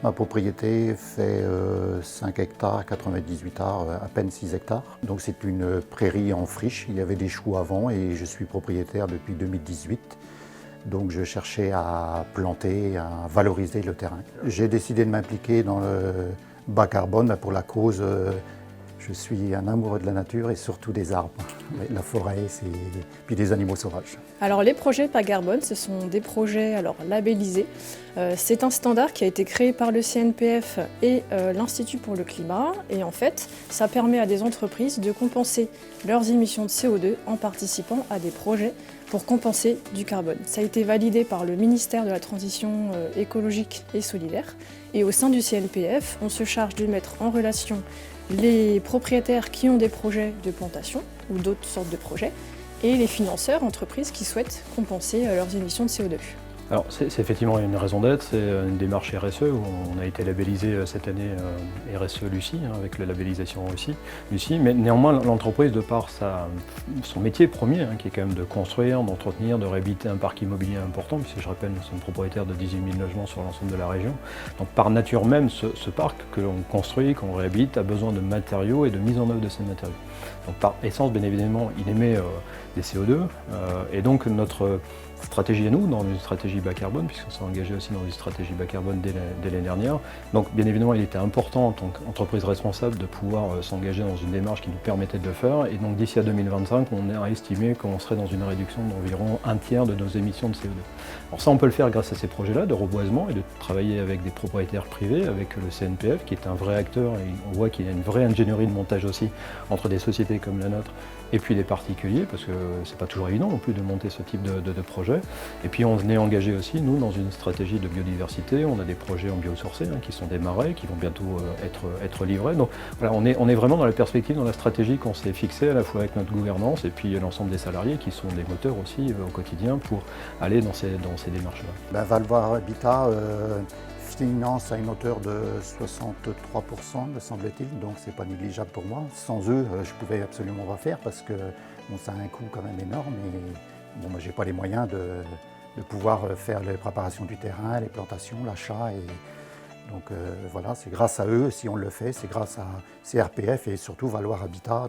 Ma propriété fait 5 hectares, 98 arts, à peine 6 hectares. Donc c'est une prairie en friche, il y avait des choux avant et je suis propriétaire depuis 2018. Donc je cherchais à planter, à valoriser le terrain. J'ai décidé de m'impliquer dans le bas carbone pour la cause. Je suis un amoureux de la nature et surtout des arbres, la forêt, puis des animaux sauvages. Alors les projets bas carbone, ce sont des projets labellisés. C'est un standard qui a été créé par le CNPF et l'Institut pour le climat. Et en fait, ça permet à des entreprises de compenser leurs émissions de CO2 en participant à des projets pour compenser du carbone. Ça a été validé par le ministère de la Transition écologique et solidaire. Et au sein du CNPF, on se charge de mettre en relation les propriétaires qui ont des projets de plantation ou d'autres sortes de projets et les financeurs, entreprises qui souhaitent compenser leurs émissions de CO2. Alors c'est effectivement une raison d'être, c'est une démarche RSE où on a été labellisé cette année RSE Lucie, avec la labellisation Lucie, mais néanmoins l'entreprise de par son métier premier, qui est quand même de construire, d'entretenir, de réhabiliter un parc immobilier important, puisque je rappelle nous sommes propriétaires de 18 000 logements sur l'ensemble de la région, donc par nature même ce parc que l'on construit, qu'on réhabilite, a besoin de matériaux et de mise en œuvre de ces matériaux. Donc par essence bien évidemment il émet des CO2 et donc notre stratégie à nous, dans une stratégie bas carbone, puisqu'on s'est engagé aussi dans une stratégie bas carbone dès l'année dernière. Donc bien évidemment, il était important en tant qu'entreprise responsable de pouvoir s'engager dans une démarche qui nous permettait de le faire. Et donc d'ici à 2025, on a estimé qu'on serait dans une réduction d'environ 1/3 de nos émissions de CO2. Alors ça, on peut le faire grâce à ces projets-là de reboisement et de travailler avec des propriétaires privés, avec le CNPF, qui est un vrai acteur, et on voit qu'il y a une vraie ingénierie de montage aussi entre des sociétés comme la nôtre et puis des particuliers, parce que c'est pas toujours évident non plus de monter ce type de projet. Et puis on est engagé aussi, nous, dans une stratégie de biodiversité. On a des projets en biosourcé qui sont démarrés, qui vont bientôt être livrés. Donc voilà, on est vraiment dans la perspective, dans la stratégie qu'on s'est fixée à la fois avec notre gouvernance et puis l'ensemble des salariés qui sont des moteurs aussi au quotidien pour aller dans ces démarches-là. Valvoir Habitat finance à une hauteur de 63%, me semble-t-il, donc c'est pas négligeable pour moi. Sans eux, je pouvais absolument pas faire parce que bon, ça a un coût quand même énorme et bon, moi j'ai pas les moyens de pouvoir faire les préparations du terrain, les plantations, l'achat et donc voilà, c'est grâce à eux si on le fait, c'est grâce à CRPF et surtout Valvoir Habitat.